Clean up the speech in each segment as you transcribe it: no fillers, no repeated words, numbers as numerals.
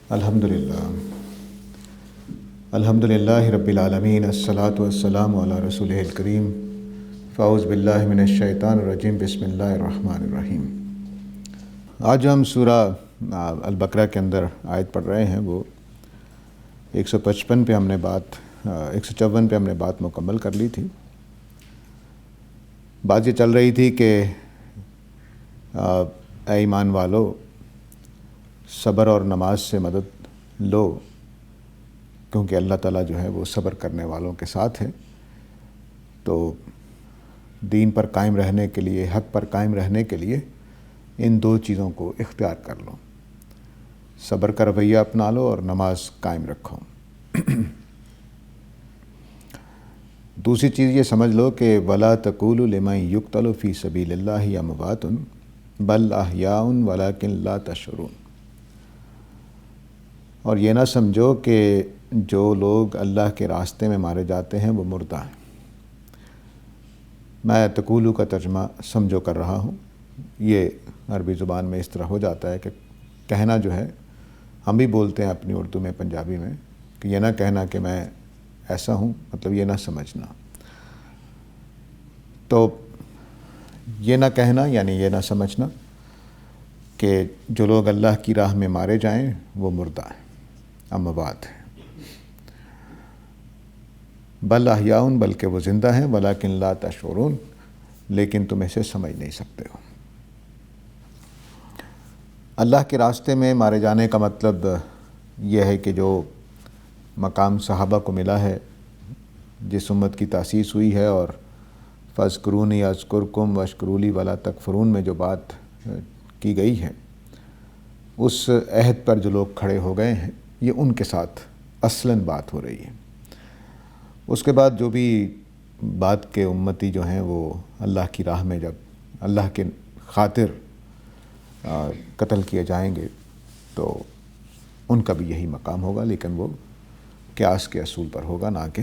الحمدللہ رب العالمین، الصلاۃ والسلام علی رسولہ الکریم، فاعوذ باللہ من الشیطان الرجیم، بسم اللہ الرحمن الرحیم۔ آج ہم سورہ البقرہ کے اندر آیت پڑھ رہے ہیں، وہ 155 پہ ہم نے 154 پہ ہم نے بات مکمل کر لی تھی۔ بات یہ چل رہی تھی کہ اے ایمان والو، صبر اور نماز سے مدد لو، کیونکہ اللہ تعالیٰ جو ہے وہ صبر کرنے والوں کے ساتھ ہے۔ تو دین پر قائم رہنے کے لیے، حق پر قائم رہنے کے لیے ان دو چیزوں کو اختیار کر لو، صبر کا رویہ اپنا لو اور نماز قائم رکھو۔ دوسری چیز یہ سمجھ لو کہ وَلَا تَقُولُوا لِمَن يُقْتَلُ فِي سَبِيلِ اللَّهِ أَمْوَاتٌ بَلْ أَحْيَاءٌ وَلَكِنْ لَا تَشْعُرُونَ۔ اور یہ نہ سمجھو کہ جو لوگ اللہ کے راستے میں مارے جاتے ہیں وہ مردہ ہیں۔ میں تقولو کا ترجمہ سمجھو کر رہا ہوں۔ یہ عربی زبان میں اس طرح ہو جاتا ہے کہ کہنا جو ہے، ہم بھی بولتے ہیں اپنی اردو میں، پنجابی میں، کہ یہ نہ کہنا کہ میں ایسا ہوں، مطلب یہ نہ سمجھنا۔ تو یہ نہ کہنا یعنی یہ نہ سمجھنا کہ جو لوگ اللہ کی راہ میں مارے جائیں وہ مردہ ہیں، اموات ہیں۔ بل احیاء، بلکہ وہ زندہ ہیں، ولکن لا تشعرون، لیکن تم اسے سمجھ نہیں سکتے ہو۔ اللہ کے راستے میں مارے جانے کا مطلب یہ ہے کہ جو مقام صحابہ کو ملا ہے، جس امت کی تاسیس ہوئی ہے، اور فاذکرونی اذکرکم واشکروا لی ولا تکفرون میں جو بات کی گئی ہے، اس عہد پر جو لوگ کھڑے ہو گئے ہیں، یہ ان کے ساتھ اصلاً بات ہو رہی ہے۔ اس کے بعد جو بھی بات کے امتی جو ہیں وہ اللہ کی راہ میں جب اللہ کے خاطر قتل کیے جائیں گے تو ان کا بھی یہی مقام ہوگا، لیکن وہ قیاس کے اصول پر ہوگا، نہ کہ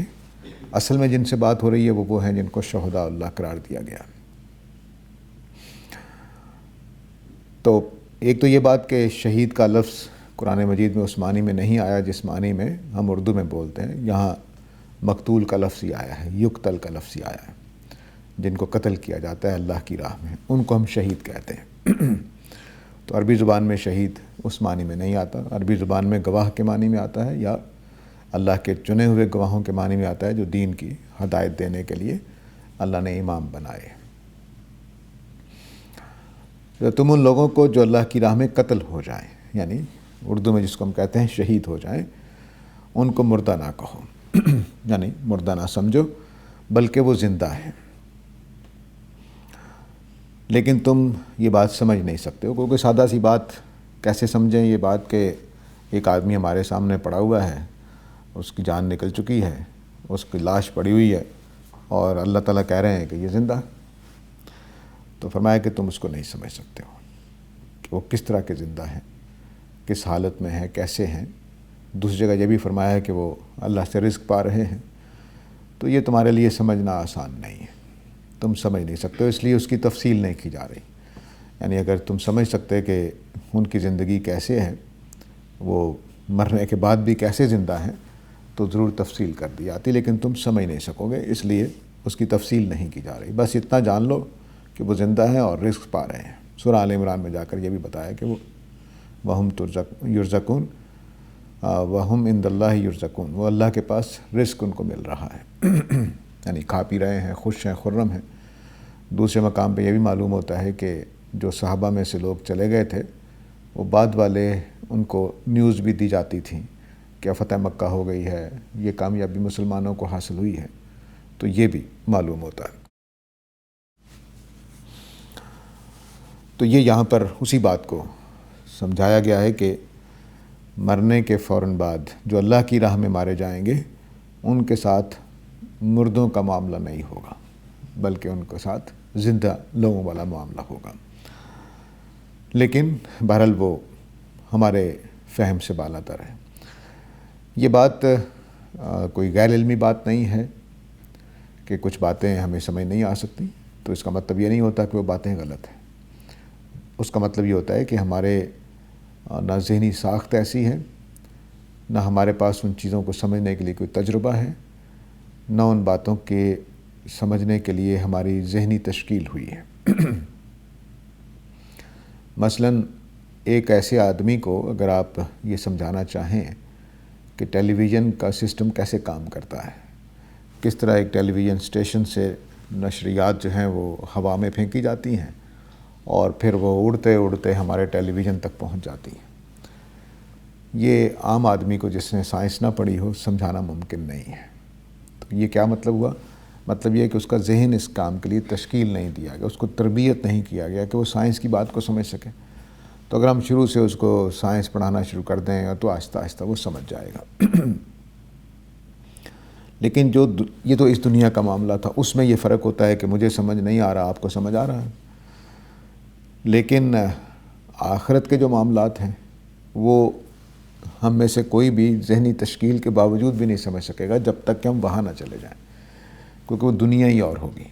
اصل میں جن سے بات ہو رہی ہے وہ ہیں جن کو شہداء اللہ قرار دیا گیا۔ تو ایک تو یہ بات کہ شہید کا لفظ قرآن مجید میں اس معنی میں نہیں آیا جس معنی میں ہم اردو میں بولتے ہیں۔ یہاں مقتول کا لفظ ہی آیا ہے، یقتل کا لفظ ہی آیا ہے۔ جن کو قتل کیا جاتا ہے اللہ کی راہ میں، ان کو ہم شہید کہتے ہیں۔ تو عربی زبان میں شہید اس معنی میں نہیں آتا، عربی زبان میں گواہ کے معنی میں آتا ہے، یا اللہ کے چنے ہوئے گواہوں کے معنی میں آتا ہے، جو دین کی ہدایت دینے کے لیے اللہ نے امام بنائے۔ تو تم ان لوگوں کو جو اللہ کی راہ میں قتل ہو جائیں، یعنی اردو میں جس کو ہم کہتے ہیں شہید ہو جائیں، ان کو مردہ نہ کہو، یعنی مردہ نہ سمجھو، بلکہ وہ زندہ ہیں۔ لیکن تم یہ بات سمجھ نہیں سکتے ہو، کیونکہ سادہ سی بات کیسے سمجھیں یہ بات کہ ایک آدمی ہمارے سامنے پڑا ہوا ہے، اس کی جان نکل چکی ہے، اس کی لاش پڑی ہوئی ہے، اور اللہ تعالیٰ کہہ رہے ہیں کہ یہ زندہ۔ تو فرمایا کہ تم اس کو نہیں سمجھ سکتے ہو کہ وہ کس طرح کے زندہ ہیں، کس حالت میں ہیں، کیسے ہیں۔ دوسری جگہ یہ بھی فرمایا ہے کہ وہ اللہ سے رزق پا رہے ہیں۔ تو یہ تمہارے لیے سمجھنا آسان نہیں ہے، تم سمجھ نہیں سکتے ہو، اس لیے اس کی تفصیل نہیں کی جا رہی۔ یعنی اگر تم سمجھ سکتے کہ ان کی زندگی کیسے ہے، وہ مرنے کے بعد بھی کیسے زندہ ہیں، تو ضرور تفصیل کر دی آتی، لیکن تم سمجھ نہیں سکو گے، اس لیے اس کی تفصیل نہیں کی جا رہی۔ بس اتنا جان لو کہ وہ زندہ ہیں اور رزق پا رہے ہیں۔ سورہ آل عمران میں جا کر یہ بھی بتایا کہ وہ وَهُمْ يُرْزَقُونَ وَهُمْ عِنْدَ اللَّهِ يُرْزَقُونَ، وہ اللہ کے پاس رزق ان کو مل رہا ہے، یعنی کھا پی رہے ہیں، خوش ہیں، خرم ہیں۔ دوسرے مقام پہ یہ بھی معلوم ہوتا ہے کہ جو صحابہ میں سے لوگ چلے گئے تھے، وہ بعد والے ان کو نیوز بھی دی جاتی تھی کہ فتح مکہ ہو گئی ہے، یہ کامیابی مسلمانوں کو حاصل ہوئی ہے، تو یہ بھی معلوم ہوتا ہے۔ تو یہ یہاں پر اسی بات کو سمجھایا گیا ہے کہ مرنے کے فوراً بعد جو اللہ کی راہ میں مارے جائیں گے، ان کے ساتھ مردوں کا معاملہ نہیں ہوگا، بلکہ ان کے ساتھ زندہ لوگوں والا معاملہ ہوگا۔ لیکن بہرحال وہ ہمارے فہم سے بالا تر ہے۔ یہ بات کوئی غیر علمی بات نہیں ہے کہ کچھ باتیں ہمیں سمجھ نہیں آ سکتی، تو اس کا مطلب یہ نہیں ہوتا کہ وہ باتیں غلط ہیں۔ اس کا مطلب یہ ہوتا ہے کہ ہمارے نہ ذہنی ساخت ایسی ہے، نہ ہمارے پاس ان چیزوں کو سمجھنے کے لیے کوئی تجربہ ہے، نہ ان باتوں کے سمجھنے کے لیے ہماری ذہنی تشکیل ہوئی ہے۔ مثلاً ایک ایسے آدمی کو اگر آپ یہ سمجھانا چاہیں کہ ٹیلی ویژن کا سسٹم کیسے کام کرتا ہے، کس طرح ایک ٹیلی ویژن اسٹیشن سے نشریات جو ہیں وہ ہوا میں پھینکی جاتی ہیں اور پھر وہ اڑتے اڑتے ہمارے ٹیلی ویژن تک پہنچ جاتی ہیں، یہ عام آدمی کو جس نے سائنس نہ پڑھی ہو سمجھانا ممکن نہیں ہے۔ تو یہ کیا مطلب ہوا؟ مطلب یہ کہ اس کا ذہن اس کام کے لیے تشکیل نہیں دیا گیا، اس کو تربیت نہیں کیا گیا کہ وہ سائنس کی بات کو سمجھ سکے۔ تو اگر ہم شروع سے اس کو سائنس پڑھانا شروع کر دیں تو آہستہ آہستہ وہ سمجھ جائے گا۔ لیکن یہ تو اس دنیا کا معاملہ تھا، اس میں یہ فرق ہوتا ہے کہ مجھے سمجھ نہیں آ رہا، آپ کو سمجھ آ رہا ہے۔ لیکن آخرت کے جو معاملات ہیں وہ ہم میں سے کوئی بھی ذہنی تشکیل کے باوجود بھی نہیں سمجھ سکے گا جب تک کہ ہم وہاں نہ چلے جائیں، کیونکہ وہ دنیا ہی اور ہوگی۔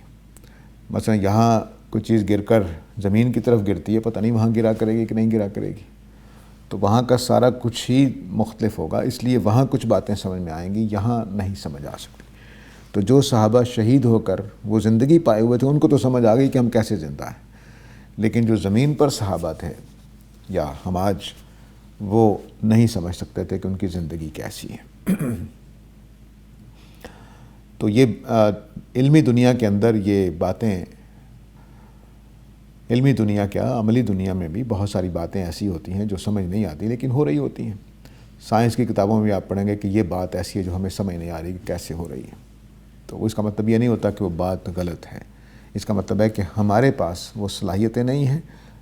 مثلا یہاں کوئی چیز گر کر زمین کی طرف گرتی ہے، پتہ نہیں وہاں گرا کرے گی کہ نہیں گرا کرے گی، تو وہاں کا سارا کچھ ہی مختلف ہوگا، اس لیے وہاں کچھ باتیں سمجھ میں آئیں گی، یہاں نہیں سمجھ آ سکتی۔ تو جو صحابہ شہید ہو کر وہ زندگی پائے ہوئے تھے ان کو تو سمجھ آ گئی کہ ہم کیسے زندہ ہیں، لیکن جو زمین پر صحابہ تھے یا ہم آج، وہ نہیں سمجھ سکتے تھے کہ ان کی زندگی کیسی ہے۔ تو یہ علمی دنیا کے اندر یہ باتیں، علمی دنیا کیا عملی دنیا میں بھی بہت ساری باتیں ایسی ہوتی ہیں جو سمجھ نہیں آتی لیکن ہو رہی ہوتی ہیں۔ سائنس کی کتابوں میں بھی آپ پڑھیں گے کہ یہ بات ایسی ہے جو ہمیں سمجھ نہیں آ رہی کہ کیسے ہو رہی ہے، تو اس کا مطلب یہ نہیں ہوتا کہ وہ بات غلط ہے، اس کا مطلب ہے کہ ہمارے پاس وہ صلاحیتیں نہیں ہیں،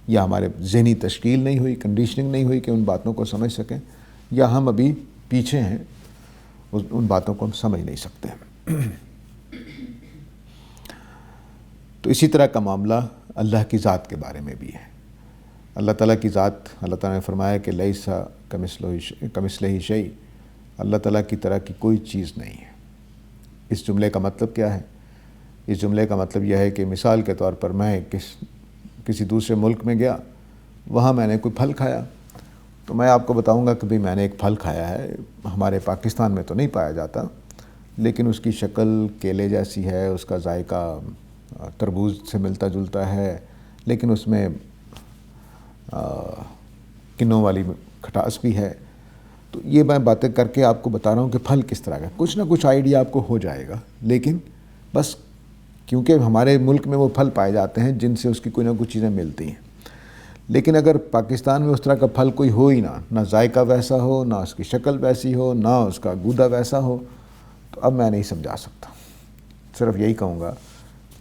یا ہمارے ذہنی تشکیل نہیں ہوئی، کنڈیشننگ نہیں ہوئی کہ ان باتوں کو سمجھ سکیں، یا ہم ابھی پیچھے ہیں، ان باتوں کو ہم سمجھ نہیں سکتے۔ تو اسی طرح کا معاملہ اللہ کی ذات کے بارے میں بھی ہے۔ اللہ تعالیٰ کی ذات، اللہ تعالیٰ نے فرمایا کہ لیسا کمثلہ شیء، اللہ تعالیٰ کی طرح کی کوئی چیز نہیں ہے۔ اس جملے کا مطلب کیا ہے؟ اس جملے کا مطلب یہ ہے کہ مثال کے طور پر میں کسی دوسرے ملک میں گیا، وہاں میں نے کوئی پھل کھایا، تو میں آپ کو بتاؤں گا کہ بھئی میں نے ایک پھل کھایا ہے، ہمارے پاکستان میں تو نہیں پایا جاتا، لیکن اس کی شکل کیلے جیسی ہے، اس کا ذائقہ تربوز سے ملتا جلتا ہے، لیکن اس میں کنوں والی کھٹاس بھی ہے۔ تو یہ میں باتیں کر کے آپ کو بتا رہا ہوں کہ پھل کس طرح کا، کچھ نہ کچھ آئیڈیا آپ کو ہو جائے گا، لیکن بس کیونکہ ہمارے ملک میں وہ پھل پائے جاتے ہیں جن سے اس کی کوئی نہ کچھ چیزیں ملتی ہیں۔ لیکن اگر پاکستان میں اس طرح کا پھل کوئی ہو ہی نہ ذائقہ ویسا ہو، نہ اس کی شکل ویسی ہو، نہ اس کا گودا ویسا ہو، تو اب میں نہیں سمجھا سکتا۔ صرف یہی کہوں گا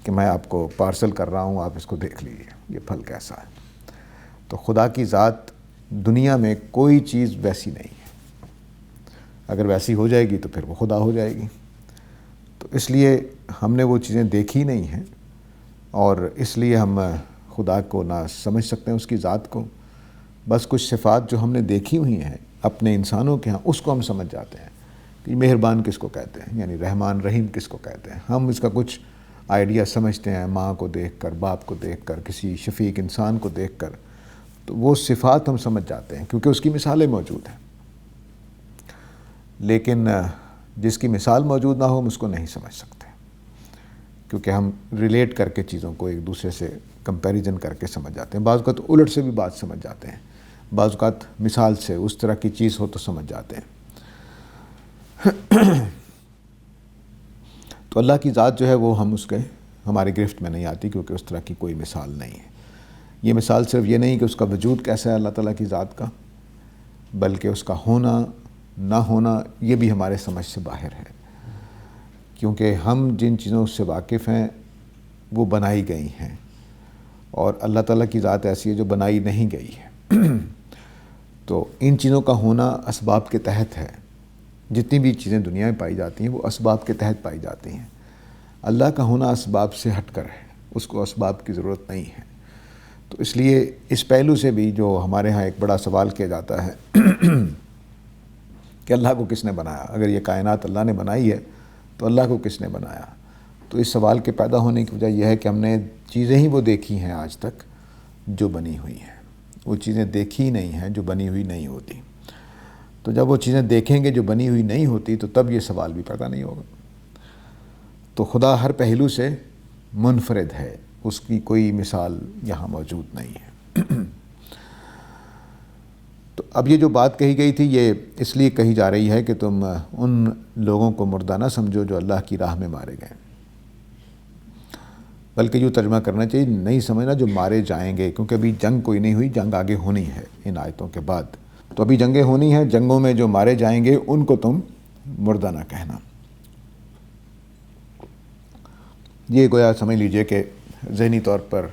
کہ میں آپ کو پارسل کر رہا ہوں، آپ اس کو دیکھ لیجیے یہ پھل کیسا ہے۔ تو خدا کی ذات دنیا میں کوئی چیز ویسی نہیں ہے، اگر ویسی ہو جائے گی تو پھر وہ خدا ہو جائے گی۔ تو اس لیے ہم نے وہ چیزیں دیکھی نہیں ہیں، اور اس لیے ہم خدا کو نہ سمجھ سکتے ہیں، اس کی ذات کو۔ بس کچھ صفات جو ہم نے دیکھی ہوئی ہیں اپنے انسانوں کے ہاں، اس کو ہم سمجھ جاتے ہیں کہ مہربان کس کو کہتے ہیں، یعنی رحمان رحیم کس کو کہتے ہیں، ہم اس کا کچھ آئیڈیا سمجھتے ہیں ماں کو دیکھ کر، باپ کو دیکھ کر، کسی شفیق انسان کو دیکھ کر، تو وہ صفات ہم سمجھ جاتے ہیں کیونکہ اس کی مثالیں موجود ہیں۔ لیکن جس کی مثال موجود نہ ہو ہم اس کو نہیں سمجھ سکتے، کیونکہ ہم ریلیٹ کر کے چیزوں کو ایک دوسرے سے کمپیریزن کر کے سمجھ جاتے ہیں۔ بعض اوقات الٹ سے بھی بات سمجھ جاتے ہیں، بعض اوقات مثال سے اس طرح کی چیز ہو تو سمجھ جاتے ہیں۔ تو اللہ کی ذات جو ہے وہ ہماری گرفت میں نہیں آتی، کیونکہ اس طرح کی کوئی مثال نہیں ہے۔ یہ مثال صرف یہ نہیں کہ اس کا وجود کیسا ہے اللہ تعالیٰ کی ذات کا، بلکہ اس کا ہونا نہ ہونا یہ بھی ہمارے سمجھ سے باہر ہے، کیونکہ ہم جن چیزوں سے واقف ہیں وہ بنائی گئی ہیں، اور اللہ تعالیٰ کی ذات ایسی ہے جو بنائی نہیں گئی ہے۔ تو ان چیزوں کا ہونا اسباب کے تحت ہے، جتنی بھی چیزیں دنیا میں پائی جاتی ہیں وہ اسباب کے تحت پائی جاتی ہیں۔ اللہ کا ہونا اسباب سے ہٹ کر ہے، اس کو اسباب کی ضرورت نہیں ہے۔ تو اس لیے اس پہلو سے بھی جو ہمارے ہاں ایک بڑا سوال کیا جاتا ہے کہ اللہ کو کس نے بنایا، اگر یہ کائنات اللہ نے بنائی ہے تو اللہ کو کس نے بنایا؟ تو اس سوال کے پیدا ہونے کی وجہ یہ ہے کہ ہم نے چیزیں ہی وہ دیکھی ہیں آج تک جو بنی ہوئی ہیں، وہ چیزیں دیکھی ہی نہیں ہیں جو بنی ہوئی نہیں ہوتی۔ تو تو جب وہ چیزیں دیکھیں گے جو بنی ہوئی نہیں ہوتی تو تب یہ سوال بھی پیدا نہیں ہوگا۔ تو خدا ہر پہلو سے منفرد ہے، اس کی کوئی مثال یہاں موجود نہیں ہے۔ تو اب یہ جو بات کہی گئی تھی یہ اس لیے کہی جا رہی ہے کہ تم ان لوگوں کو مردہ نہ سمجھو جو اللہ کی راہ میں مارے گئے، بلکہ یوں ترجمہ کرنا چاہیے نہیں سمجھنا جو مارے جائیں گے، کیونکہ ابھی جنگ کوئی نہیں ہوئی، جنگ آگے ہونی ہے ان آیتوں کے بعد۔ تو ابھی جنگیں ہونی ہیں، جنگوں میں جو مارے جائیں گے ان کو تم مردہ نہ کہنا۔ یہ گویا سمجھ لیجئے کہ ذہنی طور پر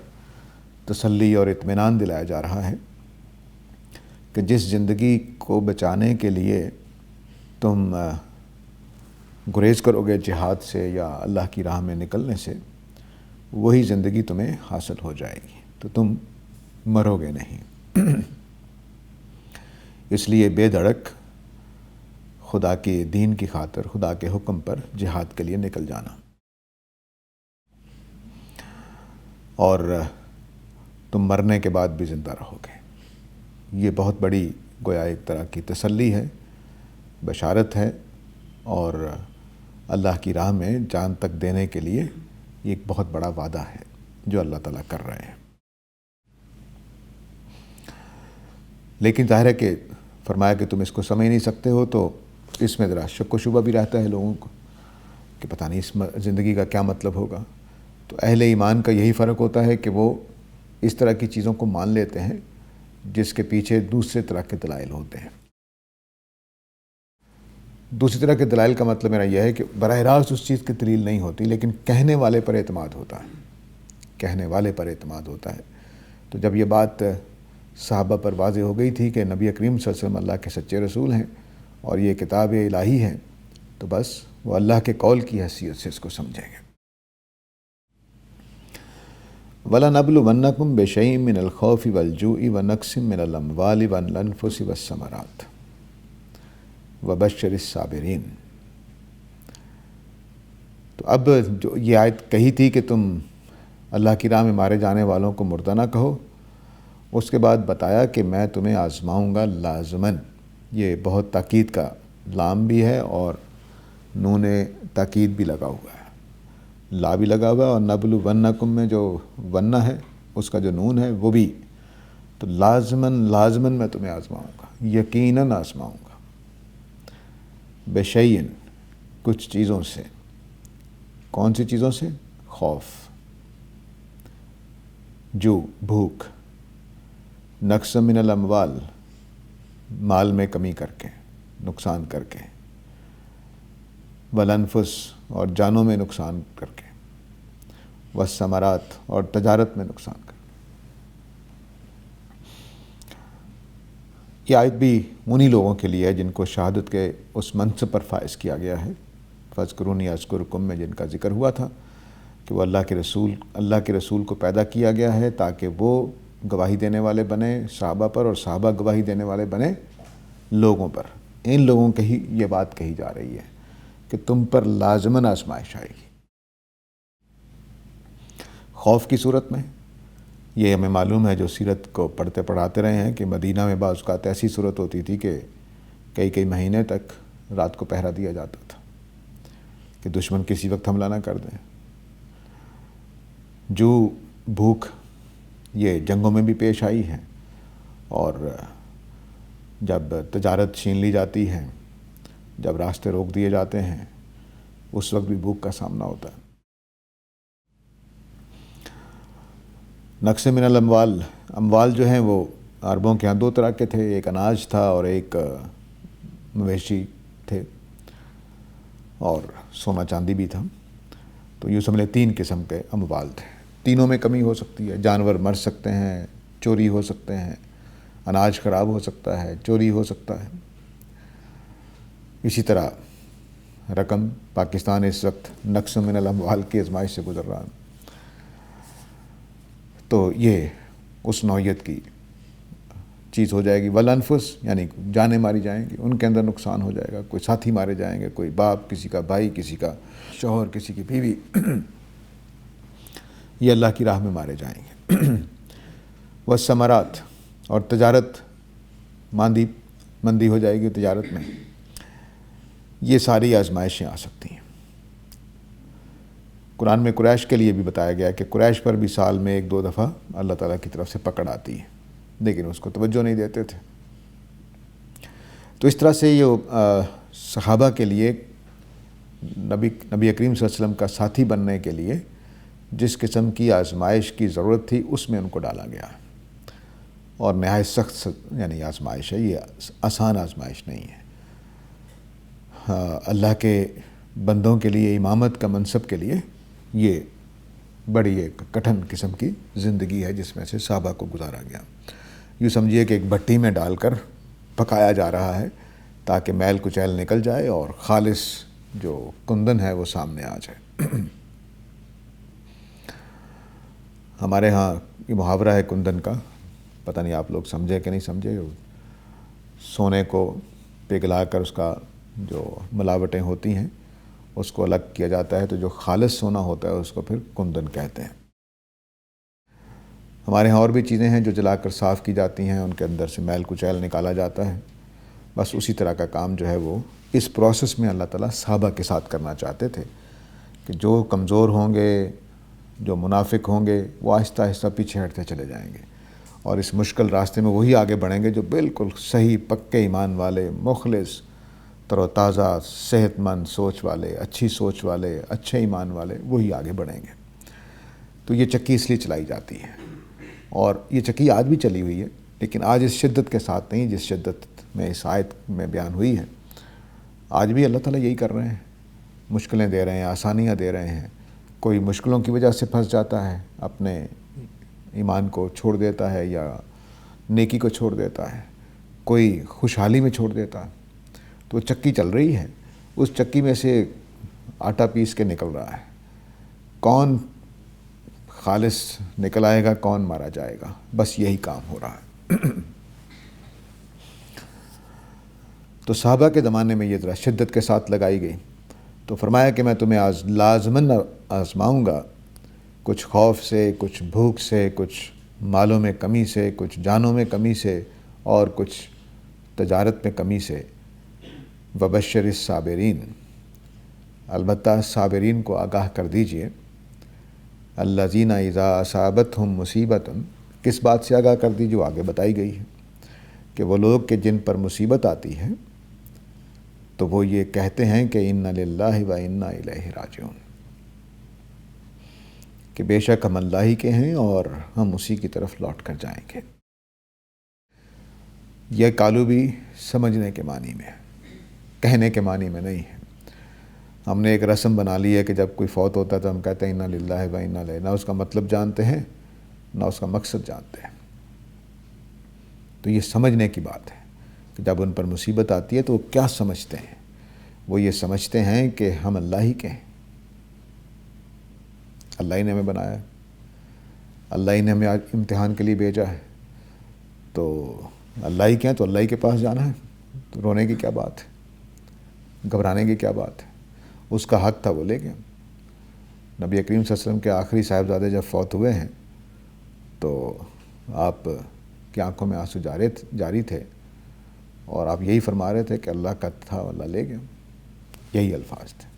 تسلی اور اطمینان دلایا جا رہا ہے کہ جس زندگی کو بچانے کے لیے تم گریز کرو گے جہاد سے یا اللہ کی راہ میں نکلنے سے، وہی زندگی تمہیں حاصل ہو جائے گی، تو تم مرو گے نہیں۔ اس لیے بے دھڑک خدا کے دین کی خاطر، خدا کے حکم پر جہاد کے لیے نکل جانا، اور تم مرنے کے بعد بھی زندہ رہو گے۔ یہ بہت بڑی گویا ایک طرح کی تسلی ہے، بشارت ہے، اور اللہ کی راہ میں جان تک دینے کے لیے یہ ایک بہت بڑا وعدہ ہے جو اللہ تعالیٰ کر رہے ہیں۔ لیکن ظاہر ہے کہ فرمایا کہ تم اس کو سمجھ نہیں سکتے ہو، تو اس میں ذرا شک و شبہ بھی رہتا ہے لوگوں کو کہ پتہ نہیں اس زندگی کا کیا مطلب ہوگا۔ تو اہل ایمان کا یہی فرق ہوتا ہے کہ وہ اس طرح کی چیزوں کو مان لیتے ہیں جس کے پیچھے دوسرے طرح کے دلائل ہوتے ہیں۔ دوسری طرح کے دلائل کا مطلب میرا یہ ہے کہ براہ راست اس چیز کی دلیل نہیں ہوتی، لیکن کہنے والے پر اعتماد ہوتا ہے، کہنے والے پر اعتماد ہوتا ہے۔ تو جب یہ بات صحابہ پر واضح ہو گئی تھی کہ نبی کریم صلی اللہ علیہ وسلم اللہ کے سچے رسول ہیں اور یہ کتاب الہی ہے، تو بس وہ اللہ کے قول کی حیثیت سے اس کو سمجھیں گے۔ وَلَنَبْلُوَنَّكُمْ بِشَيْءٍ مِّنَ الْخَوْفِ وَالْجُوعِ وَنَقْصٍ مِّنَ الْأَمْوَالِ وَالْأَنفُسِ وَالثَّمَرَاتِ وَبَشِّرِ الصَّابِرِينَ۔ تو اب جو یہ آیت کہی تھی کہ تم اللہ کی راہ میں مارے جانے والوں کو مردہ نہ کہو، اس کے بعد بتایا کہ میں تمہیں آزماؤں گا لازماً۔ یہ بہت تاکید کا لام بھی ہے اور نون تاکید بھی لگا ہوا ہے، لا بھی لگا ہوا ہے، اور نبلونکم میں جو ونہ ہے اس کا جو نون ہے وہ بھی، تو لازماً میں تمہیں آزماؤں گا، یقیناً آزماؤں گا، بشیئن کچھ چیزوں سے۔ کون سی چیزوں سے؟ خوف، جو بھوک، نقص من الاموال مال میں کمی کر کے، نقصان کر کے، والانفس اور جانوں میں نقصان کر کے، والثمرات اور تجارت میں نقصان کر کے۔ یہ آیت بھی انہی لوگوں کے لیے ہے جن کو شہادت کے اس منصب پر فائز کیا گیا ہے، فاذکرونی اذکرکم میں جن کا ذکر ہوا تھا کہ وہ اللہ کے رسول کو پیدا کیا گیا ہے تاکہ وہ گواہی دینے والے بنے صحابہ پر، اور صحابہ گواہی دینے والے بنے لوگوں پر۔ ان لوگوں کی ہی یہ بات کہی جا رہی ہے کہ تم پر لازماً آزمائش آئے گی۔ خوف کی صورت میں یہ ہمیں معلوم ہے جو سیرت کو پڑھتے پڑھاتے رہے ہیں کہ مدینہ میں بعض اوقات ایسی صورت ہوتی تھی کہ کئی مہینے تک رات کو پہرا دیا جاتا تھا کہ دشمن کسی وقت حملہ نہ کر دیں۔ جو بھوک یہ جنگوں میں بھی پیش آئی ہے، اور جب تجارت چھین لی جاتی ہے، جب راستے روک دیے جاتے ہیں، اس وقت بھی بھوک کا سامنا ہوتا ہے۔ نقص من الاموال، اموال جو ہیں وہ عربوں کے ہاں دو طرح کے تھے، ایک اناج تھا اور ایک مویشی تھے، اور سونا چاندی بھی تھا۔ تو یوں سمجھ لیں 3 قسم کے اموال تھے۔ تینوں میں کمی ہو سکتی ہے، جانور مر سکتے ہیں، چوری ہو سکتے ہیں، اناج خراب ہو سکتا ہے، چوری ہو سکتا ہے۔ اسی طرح رقم، پاکستان اس وقت نقص من الاموال کی آزمائش سے گزر رہا ہے، تو یہ اس نوعیت کی چیز ہو جائے گی۔ والانفس یعنی جانیں ماری جائیں گی، ان کے اندر نقصان ہو جائے گا، کوئی ساتھی مارے جائیں گے، کوئی باپ، کسی کا بھائی، کسی کا شوہر، کسی کی بیوی، یہ اللہ کی راہ میں مارے جائیں گے۔ والثمرات اور تجارت مندی ہو جائے گی تجارت میں، یہ ساری آزمائشیں آ سکتی ہیں۔ قرآن میں قریش کے لیے بھی بتایا گیا کہ قریش پر بھی سال میں 1-2 دفعہ اللہ تعالیٰ کی طرف سے پکڑ آتی ہے، لیکن اس کو توجہ نہیں دیتے تھے۔ تو اس طرح سے یہ صحابہ کے لیے نبی کریم صلی اللہ علیہ وسلم کا ساتھی بننے کے لیے جس قسم کی آزمائش کی ضرورت تھی اس میں ان کو ڈالا گیا، اور نہایت سخت یعنی آزمائش ہے، یہ آسان آزمائش نہیں ہے۔ اللہ کے بندوں کے لیے امامت کا منصب کے لیے یہ بڑی ایک کٹھن قسم کی زندگی ہے جس میں سے صحابہ کو گزارا گیا۔ یوں سمجھیے کہ ایک بھٹی میں ڈال کر پکایا جا رہا ہے تاکہ میل کچیل نکل جائے اور خالص جو کندن ہے وہ سامنے آ جائے۔ ہمارے ہاں یہ محاورہ ہے کندن کا، پتہ نہیں آپ لوگ سمجھے کہ نہیں سمجھے۔ سونے کو پگھلا کر اس کا جو ملاوٹیں ہوتی ہیں اس کو الگ کیا جاتا ہے، تو جو خالص سونا ہوتا ہے اس کو پھر کندن کہتے ہیں۔ ہمارے ہاں اور بھی چیزیں ہیں جو جلا کر صاف کی جاتی ہیں، ان کے اندر سے میل کچیل نکالا جاتا ہے۔ بس اسی طرح کا کام جو ہے وہ اس پروسیس میں اللہ تعالیٰ صحابہ کے ساتھ کرنا چاہتے تھے کہ جو کمزور ہوں گے، جو منافق ہوں گے، وہ آہستہ آہستہ پیچھے ہٹتے چلے جائیں گے، اور اس مشکل راستے میں وہی آگے بڑھیں گے جو بالکل صحیح پکے ایمان والے، مخلص، تر و تازہ، صحت مند سوچ والے، اچھی سوچ والے، اچھے ایمان والے، وہی آگے بڑھیں گے۔ تو یہ چکی اس لیے چلائی جاتی ہے، اور یہ چکی آج بھی چلی ہوئی ہے، لیکن آج اس شدت کے ساتھ نہیں جس شدت میں اس آیت میں بیان ہوئی ہے۔ آج بھی اللہ تعالیٰ یہی کر رہے ہیں، مشکلیں دے رہے ہیں، آسانیاں دے رہے ہیں۔ کوئی مشکلوں کی وجہ سے پھنس جاتا ہے، اپنے ایمان کو چھوڑ دیتا ہے یا نیکی کو چھوڑ دیتا ہے، کوئی خوشحالی میں چھوڑ دیتا ہے، تو چکی چل رہی ہے، اس چکی میں سے آٹا پیس کے نکل رہا ہے۔ کون خالص نکل آئے گا، کون مارا جائے گا، بس یہی کام ہو رہا ہے۔ تو صحابہ کے زمانے میں یہ ذرا شدت کے ساتھ لگائی گئی، تو فرمایا کہ میں تمہیں لازماً آزماؤں گا، کچھ خوف سے، کچھ بھوک سے، کچھ مالوں میں کمی سے، کچھ جانوں میں کمی سے، اور کچھ تجارت میں کمی سے۔ وبشر الصابرین، البتہ صابرین کو آگاہ کر دیجئے۔ الذین اذا اصابتہم مصیبۃ، کس بات سے آگاہ کر دیجئے؟ جو آگے بتائی گئی ہے کہ وہ لوگ کہ جن پر مصیبت آتی ہے تو وہ یہ کہتے ہیں کہ انا للہ و انا الیہ راجعون، کہ بے شک ہم اللہ ہی کے ہیں اور ہم اسی کی طرف لوٹ کر جائیں گے۔ یہ کالو بھی سمجھنے کے معنی میں ہے، کہنے کے معنی میں نہیں ہے۔ ہم نے ایک رسم بنا لی ہے کہ جب کوئی فوت ہوتا ہے تو ہم کہتے ہیں انا للہ و انا الیہ، نہ اس کا مطلب جانتے ہیں نہ اس کا مقصد جانتے ہیں۔ تو یہ سمجھنے کی بات ہے کہ جب ان پر مصیبت آتی ہے تو وہ کیا سمجھتے ہیں؟ وہ یہ سمجھتے ہیں کہ ہم اللہ ہی کے ہیں، اللہ ہی نے ہمیں بنایا ہے، اللہ ہی نے ہمیں آج امتحان کے لیے بھیجا ہے، تو اللہ ہی کے ہیں تو اللہ ہی کے پاس جانا ہے، تو رونے کی کیا بات ہے، گھبرانے کی کیا بات ہے؟ اس کا حق تھا، وہ لے گئے۔ نبی کریم صلی اللہ علیہ وسلم کے آخری صاحبزادے جب فوت ہوئے ہیں تو آپ کی آنکھوں میں آنسو جاری تھے، اور آپ یہی فرما رہے تھے کہ اللہ کا تھا، اللہ لے گئے، یہی الفاظ تھے۔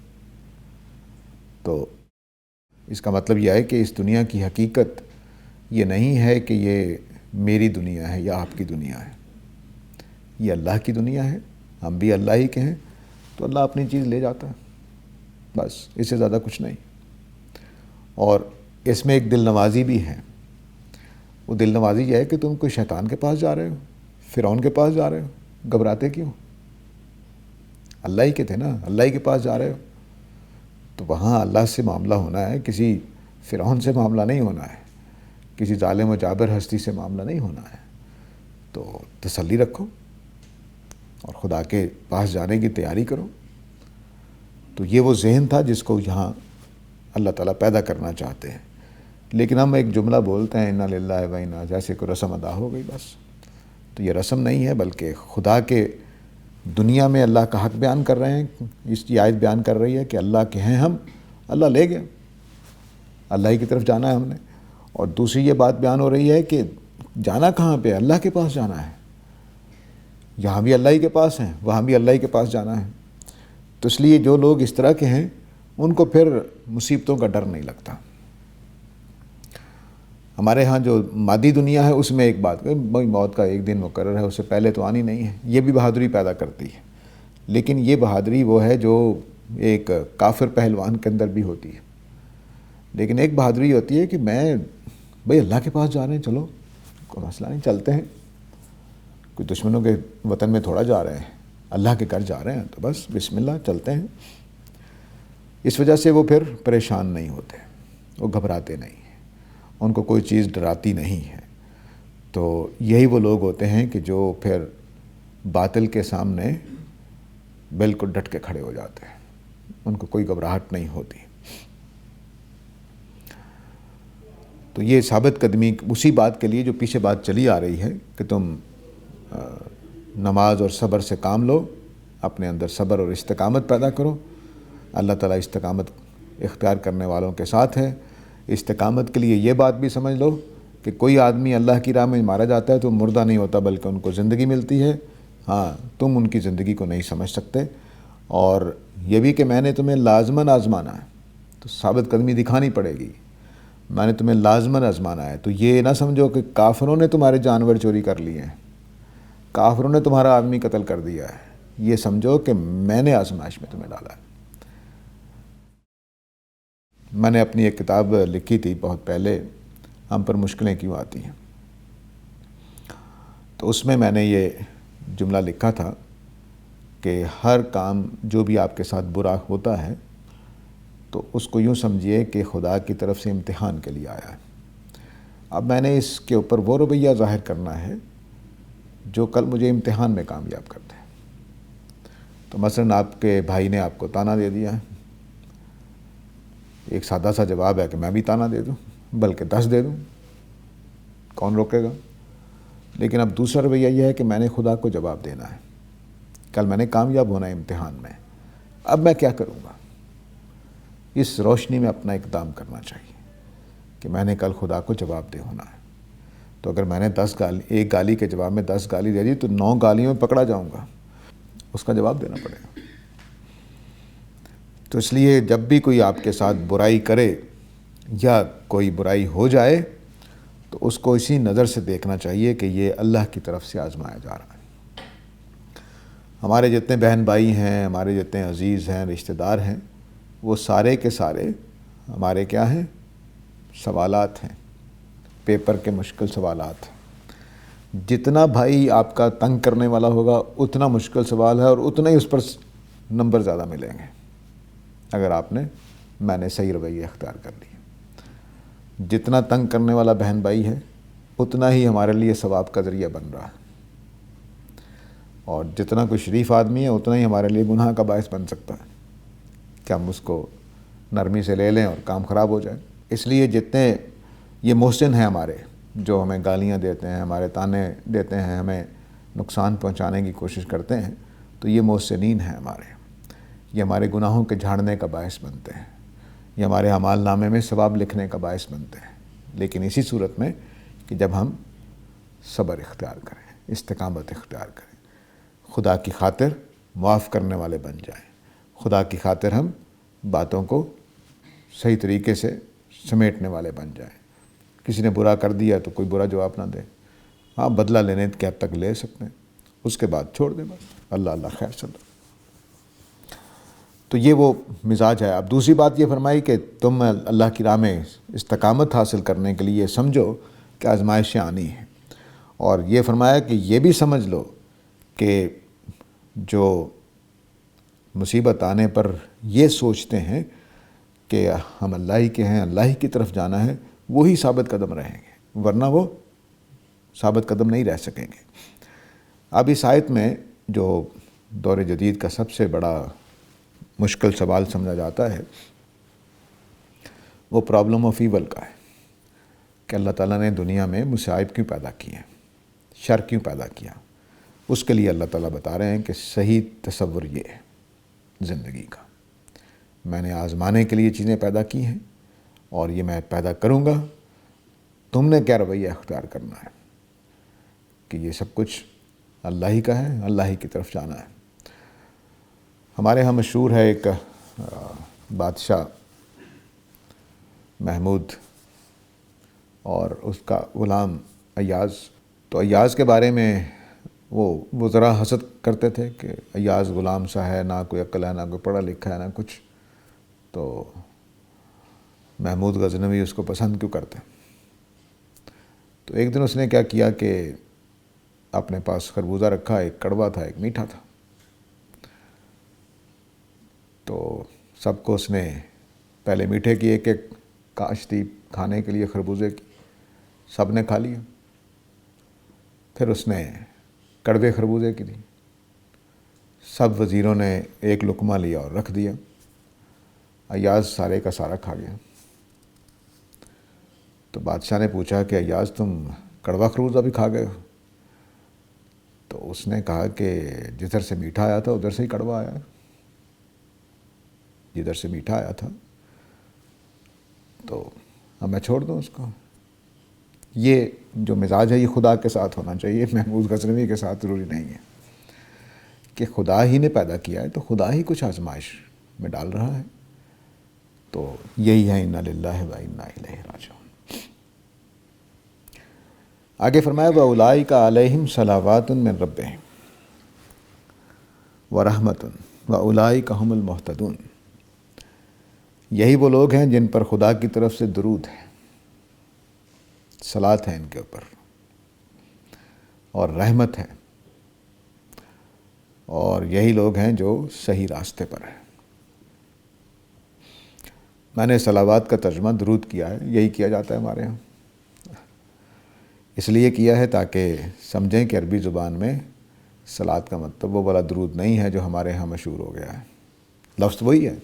تو اس کا مطلب یہ ہے کہ اس دنیا کی حقیقت یہ نہیں ہے کہ یہ میری دنیا ہے یا آپ کی دنیا ہے، یہ اللہ کی دنیا ہے، ہم بھی اللہ ہی کے ہیں، تو اللہ اپنی چیز لے جاتا ہے، بس اس سے زیادہ کچھ نہیں۔ اور اس میں ایک دل نوازی بھی ہے، وہ دل نوازی یہ ہے کہ تم کوئی شیطان کے پاس جا رہے ہو، فرعون کے پاس جا رہے ہو، گھبراتے کیوں؟ اللہ ہی کے تھے نا، اللہ ہی کے پاس جا رہے ہو، تو وہاں اللہ سے معاملہ ہونا ہے، کسی فرعون سے معاملہ نہیں ہونا ہے، کسی ظالم و جابر ہستی سے معاملہ نہیں ہونا ہے۔ تو تسلی رکھو اور خدا کے پاس جانے کی تیاری کرو۔ تو یہ وہ ذہن تھا جس کو یہاں اللہ تعالیٰ پیدا کرنا چاہتے ہیں۔ لیکن ہم ایک جملہ بولتے ہیں انا للہ و انا، جیسے کوئی رسم ادا ہو گئی بس۔ تو یہ رسم نہیں ہے، بلکہ خدا کے دنیا میں اللہ کا حق بیان کر رہے ہیں۔ اس کی آیت بیان کر رہی ہے کہ اللہ کے ہیں ہم، اللہ لے گئے، اللہ ہی کی طرف جانا ہے ہم نے۔ اور دوسری یہ بات بیان ہو رہی ہے کہ جانا کہاں پہ؟ اللہ کے پاس جانا ہے۔ یہاں بھی اللہ ہی کے پاس ہیں، وہاں بھی اللہ ہی کے پاس جانا ہے۔ تو اس لیے جو لوگ اس طرح کے ہیں ان کو پھر مصیبتوں کا ڈر نہیں لگتا۔ ہمارے ہاں جو مادی دنیا ہے اس میں ایک بات کہ بھائی موت کا ایک دن مقرر ہے، اس سے پہلے تو آنی نہیں ہے، یہ بھی بہادری پیدا کرتی ہے، لیکن یہ بہادری وہ ہے جو ایک کافر پہلوان کے اندر بھی ہوتی ہے۔ لیکن ایک بہادری ہوتی ہے کہ میں بھائی اللہ کے پاس جا رہے ہیں، چلو کوئی مسئلہ نہیں، چلتے ہیں، کوئی دشمنوں کے وطن میں تھوڑا جا رہے ہیں، اللہ کے گھر جا رہے ہیں، تو بس بسم اللہ چلتے ہیں۔ اس وجہ سے وہ پھر پریشان نہیں ہوتے، وہ گھبراتے نہیں ہیں، ان کو کوئی چیز ڈراتی نہیں ہے۔ تو یہی وہ لوگ ہوتے ہیں کہ جو پھر باطل کے سامنے بالکل ڈٹ کے کھڑے ہو جاتے ہیں، ان کو کوئی گھبراہٹ نہیں ہوتی۔ تو یہ ثابت قدمی اسی بات کے لیے جو پیچھے بات چلی آ رہی ہے کہ تم نماز اور صبر سے کام لو، اپنے اندر صبر اور استقامت پیدا کرو۔ اللہ تعالیٰ استقامت اختیار کرنے والوں کے ساتھ ہے۔ استقامت کے لیے یہ بات بھی سمجھ لو کہ کوئی آدمی اللہ کی راہ میں مارا جاتا ہے تو مردہ نہیں ہوتا بلکہ ان کو زندگی ملتی ہے۔ ہاں، تم ان کی زندگی کو نہیں سمجھ سکتے۔ اور یہ بھی کہ میں نے تمہیں لازماً آزمانا ہے، تو ثابت قدمی دکھانی پڑے گی۔ میں نے تمہیں لازماً آزمانا ہے، تو یہ نہ سمجھو کہ کافروں نے تمہارے جانور چوری کر لیے ہیں، کافروں نے تمہارا آدمی قتل کر دیا ہے۔ یہ سمجھو کہ میں نے آزمائش میں تمہیں ڈالا ہے۔ میں نے اپنی ایک کتاب لکھی تھی بہت پہلے، ہم پر مشکلیں کیوں آتی ہیں، تو اس میں نے یہ جملہ لکھا تھا کہ ہر کام جو بھی آپ کے ساتھ برا ہوتا ہے تو اس کو یوں سمجھیے کہ خدا کی طرف سے امتحان کے لیے آیا ہے۔ اب میں نے اس کے اوپر وہ رویہ ظاہر کرنا ہے جو کل مجھے امتحان میں کامیاب کر دے۔ تو مثلاً آپ کے بھائی نے آپ کو تانا دے دیا ہے، ایک سادہ سا جواب ہے کہ میں بھی تانا دے دوں، بلکہ 10 دے دوں، کون روکے گا؟ لیکن اب دوسرا رویہ یہ ہے کہ میں نے خدا کو جواب دینا ہے، کل میں نے کامیاب ہونا ہے امتحان میں، اب میں کیا کروں گا؟ اس روشنی میں اپنا اقدام کرنا چاہیے کہ میں نے کل خدا کو جواب دے ہونا ہے۔ تو اگر میں نے ایک گالی کے جواب میں 10 گالی دے دی تو 9 گالیوں میں پکڑا جاؤں گا، اس کا جواب دینا پڑے گا۔ تو اس لیے جب بھی کوئی آپ کے ساتھ برائی کرے یا کوئی برائی ہو جائے تو اس کو اسی نظر سے دیکھنا چاہیے کہ یہ اللہ کی طرف سے آزمایا جا رہا ہے۔ ہمارے جتنے بہن بھائی ہیں، ہمارے جتنے عزیز ہیں، رشتہ دار ہیں، وہ سارے کے سارے ہمارے کیا ہیں؟ سوالات ہیں، پیپر کے مشکل سوالات ہیں۔ جتنا بھائی آپ کا تنگ کرنے والا ہوگا اتنا مشکل سوال ہے اور اتنا ہی اس پر نمبر زیادہ ملیں گے اگر آپ نے میں نے صحیح رویہ اختیار کر لیا۔ جتنا تنگ کرنے والا بہن بھائی ہے اتنا ہی ہمارے لیے ثواب کا ذریعہ بن رہا ہے، اور جتنا کوئی شریف آدمی ہے اتنا ہی ہمارے لیے گناہ کا باعث بن سکتا ہے کہ ہم اس کو نرمی سے لے لیں اور کام خراب ہو جائے۔ اس لیے جتنے یہ محسن ہیں ہمارے، جو ہمیں گالیاں دیتے ہیں، ہمارے تانے دیتے ہیں، ہمیں نقصان پہنچانے کی کوشش کرتے ہیں، تو یہ محسنین ہیں ہمارے، یہ ہمارے گناہوں کے جھاڑنے کا باعث بنتے ہیں، یہ ہمارے اعمال نامے میں ثواب لکھنے کا باعث بنتے ہیں، لیکن اسی صورت میں کہ جب ہم صبر اختیار کریں، استقامت اختیار کریں، خدا کی خاطر معاف کرنے والے بن جائیں، خدا کی خاطر ہم باتوں کو صحیح طریقے سے سمیٹنے والے بن جائیں۔ کسی نے برا کر دیا تو کوئی برا جواب نہ دے، ہاں بدلہ لینے کی حد تک لے سکتے ہیں، اس کے بعد چھوڑ دیں بس، اللہ اللہ خیر صلی۔ تو یہ وہ مزاج ہے۔ اب دوسری بات یہ فرمائی کہ تم اللہ کی راہ میں استقامت حاصل کرنے کے لیے سمجھو کہ آزمائشیں آنی ہیں، اور یہ فرمایا کہ یہ بھی سمجھ لو کہ جو مصیبت آنے پر یہ سوچتے ہیں کہ ہم اللہ ہی کے ہیں، اللہ ہی کی طرف جانا ہے، وہی ثابت قدم رہیں گے، ورنہ وہ ثابت قدم نہیں رہ سکیں گے۔ اب اس آیت میں جو دور جدید کا سب سے بڑا مشکل سوال سمجھا جاتا ہے وہ پرابلم آف ایول کا ہے کہ اللہ تعالیٰ نے دنیا میں مصائب کیوں پیدا کیے ہیں، شر کیوں پیدا کیا۔ اس کے لیے اللہ تعالیٰ بتا رہے ہیں کہ صحیح تصور یہ ہے زندگی کا، میں نے آزمانے کے لیے چیزیں پیدا کی ہیں اور یہ میں پیدا کروں گا، تم نے کیا رویہ اختیار کرنا ہے کہ یہ سب کچھ اللہ ہی کا ہے، اللہ ہی کی طرف جانا ہے۔ ہمارے ہاں مشہور ہے ایک بادشاہ محمود اور اس کا غلام ایاز۔ تو ایاز کے بارے میں وہ وزراء حسد کرتے تھے کہ ایاز غلام سا ہے، نہ کوئی عقل ہے، نہ کوئی پڑھا لکھا ہے، نہ کچھ، تو محمود غزنوی اس کو پسند کیوں کرتے؟ تو ایک دن اس نے کیا کیا کہ اپنے پاس خربوزہ رکھا، ایک کڑوا تھا ایک میٹھا تھا، تو سب کو اس نے پہلے میٹھے کی ایک ایک کاش دی کھانے کے لیے خربوزے کی، سب نے کھا لیا۔ پھر اس نے کڑوے خربوزے کی دی، سب وزیروں نے ایک لقمہ لیا اور رکھ دیا، ایاز سارے کا سارا کھا گیا۔ تو بادشاہ نے پوچھا کہ ایاز تم کڑوا خربوزہ بھی کھا گئے ہو؟ تو اس نے کہا کہ جدھر سے میٹھا آیا تھا ادھر سے ہی کڑوا آیا ہے، جدھر سے میٹھا آیا تھا تو اب میں چھوڑ دوں اس کو۔ یہ جو مزاج ہے یہ خدا کے ساتھ ہونا چاہیے، محمود غزنوی کے ساتھ ضروری نہیں ہے کہ خدا ہی نے پیدا کیا ہے تو خدا ہی کچھ آزمائش میں ڈال رہا ہے۔ تو یہی ہے انا للہ و انا الیہ راجعون۔ آگے فرمایا وَأُولَٰئِکَ عَلَیْہِمْ صَلَوَاتٌ مِّن رَبِّہِمْ وَرَحْمَةٌ وَأُولَٰئِکَ هُمُ الْمُہْتَدُونَ۔ یہی وہ لوگ ہیں جن پر خدا کی طرف سے درود ہے، صلاۃ ہے ان کے اوپر، اور رحمت ہے، اور یہی لوگ ہیں جو صحیح راستے پر ہیں۔ میں نے صلوات کا ترجمہ درود کیا ہے، یہی کیا جاتا ہے ہمارے ہاں، اس لیے کیا ہے تاکہ سمجھیں کہ عربی زبان میں صلاۃ کا مطلب وہ والا درود نہیں ہے جو ہمارے ہاں مشہور ہو گیا ہے۔ لفظ وہی ہے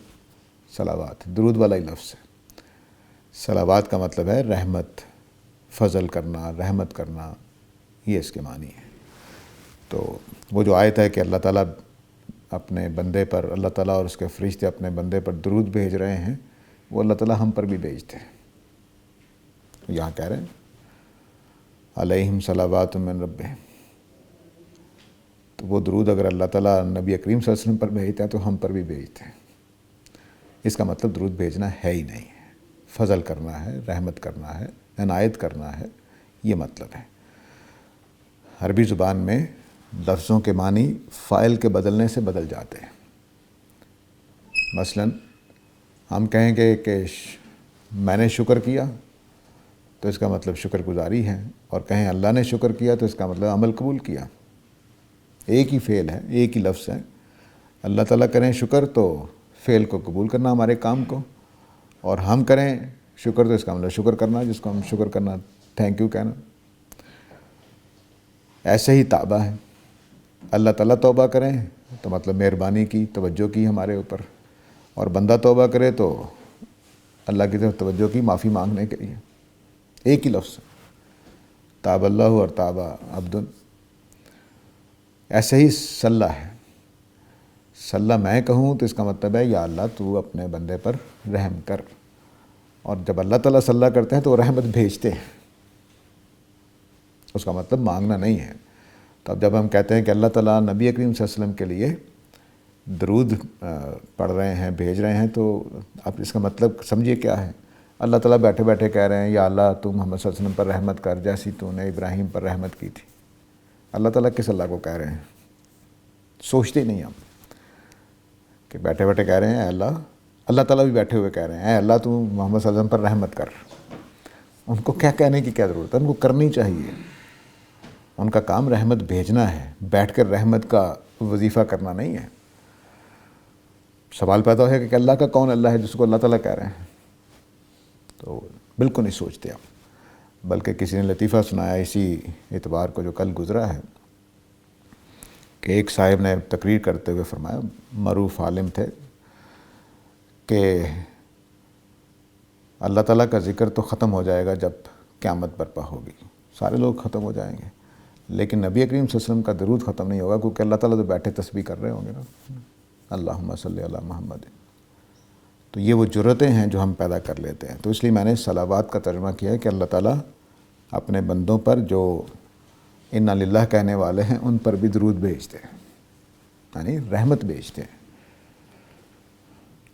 صلوات، درود والا ہی لفظ ہے۔ صلوات کا مطلب ہے رحمت، فضل کرنا، رحمت کرنا، یہ اس کے معنی ہے۔ تو وہ جو آیت ہے کہ اللہ تعالیٰ اپنے بندے پر، اللہ تعالیٰ اور اس کے فرشتے اپنے بندے پر درود بھیج رہے ہیں، وہ اللہ تعالیٰ ہم پر بھی بھیجتے ہیں۔ یہاں کہہ رہے ہیں علیہم صلوات من ربہم، تو وہ درود اگر اللہ تعالیٰ نبی کریم صلی اللہ علیہ وسلم پر بھیجتا ہے تو ہم پر بھی بھیجتے ہیں۔ اس کا مطلب درود بھیجنا ہے ہی نہیں ہے، فضل کرنا ہے، رحمت کرنا ہے، عنایت کرنا ہے، یہ مطلب ہے۔ عربی زبان میں لفظوں کے معنی فاعل کے بدلنے سے بدل جاتے ہیں۔ مثلا ہم کہیں گے کہ میں نے شکر کیا تو اس کا مطلب شکر گزاری ہے، اور کہیں اللہ نے شکر کیا تو اس کا مطلب عمل قبول کیا۔ ایک ہی فعل ہے، ایک ہی لفظ ہے۔ اللہ تعالیٰ کریں شکر تو فعل کو قبول کرنا ہمارے کام کو، اور ہم کریں شکر تو اس کا مطلب شکر کرنا، جس کو ہم شکر کرنا، تھینک یو کہنا۔ ایسے ہی توبہ ہے، اللہ تعالیٰ توبہ کریں تو مطلب مہربانی کی، توجہ کی ہمارے اوپر، اور بندہ توبہ کرے تو اللہ کی طرف توجہ کی، معافی مانگنے کے لیے۔ ایک ہی لفظ، تاب اللہ اور تابہ عبد۔ ایسے ہی صلی ہے، صلی میں کہوں تو اس کا مطلب ہے یا اللہ تو اپنے بندے پر رحم کر، اور جب اللہ تعالیٰ صلی کرتے ہیں تو وہ رحمت بھیجتے ہیں، اس کا مطلب مانگنا نہیں ہے۔ تو اب جب ہم کہتے ہیں کہ اللہ تعالیٰ نبی کریم صلی اللہ علیہ وسلم کے لیے درود پڑھ رہے ہیں، بھیج رہے ہیں، تو اب اس کا مطلب سمجھیے کیا ہے۔ اللہ تعالیٰ بیٹھے بیٹھے کہہ رہے ہیں یا اللہ تو محمد صلی اللہ علیہ وسلم پر رحمت کر جیسی تو نے ابراہیم پر رحمت کی تھی۔ اللہ تعالیٰ کس اللہ کو کہہ رہے ہیں؟ سوچتے ہی نہیں ہم کہ بیٹھے بیٹھے کہہ رہے ہیں اے اللہ، اللہ تعالیٰ بھی بیٹھے ہوئے کہہ رہے ہیں اے اللہ تو محمد صلی اللہ علیہ وسلم پر رحمت کر۔ ان کو کیا کہنے کی کیا ضرورت ہے؟ ان کو کرنی چاہیے، ان کا کام رحمت بھیجنا ہے، بیٹھ کر رحمت کا وظیفہ کرنا نہیں ہے۔ سوال پیدا ہے کہ اللہ کا کون اللہ ہے جس کو اللہ تعالیٰ کہہ رہے ہیں؟ تو بالکل نہیں سوچتے آپ۔ بلکہ کسی نے لطیفہ سنایا اسی اتوار کو جو کل گزرا ہے، کہ ایک صاحب نے تقریر کرتے ہوئے فرمایا، معروف عالم تھے، کہ اللہ تعالیٰ کا ذکر تو ختم ہو جائے گا جب قیامت برپا ہوگی، سارے لوگ ختم ہو جائیں گے، لیکن نبی کریم صلی اللہ علیہ وسلم کا درود ختم نہیں ہوگا، کیونکہ اللہ تعالیٰ تو بیٹھے تسبیح کر رہے ہوں گے نا، اللہم صلی علی محمد۔ تو یہ وہ جرتیں ہیں جو ہم پیدا کر لیتے ہیں۔ تو اس لیے میں نے صلوات کا ترجمہ کیا ہے کہ اللہ تعالیٰ اپنے بندوں پر جو انا للہ کہنے والے ہیں ان پر بھی درود بھیجتے ہیں، یعنی رحمت بھیجتے ہیں۔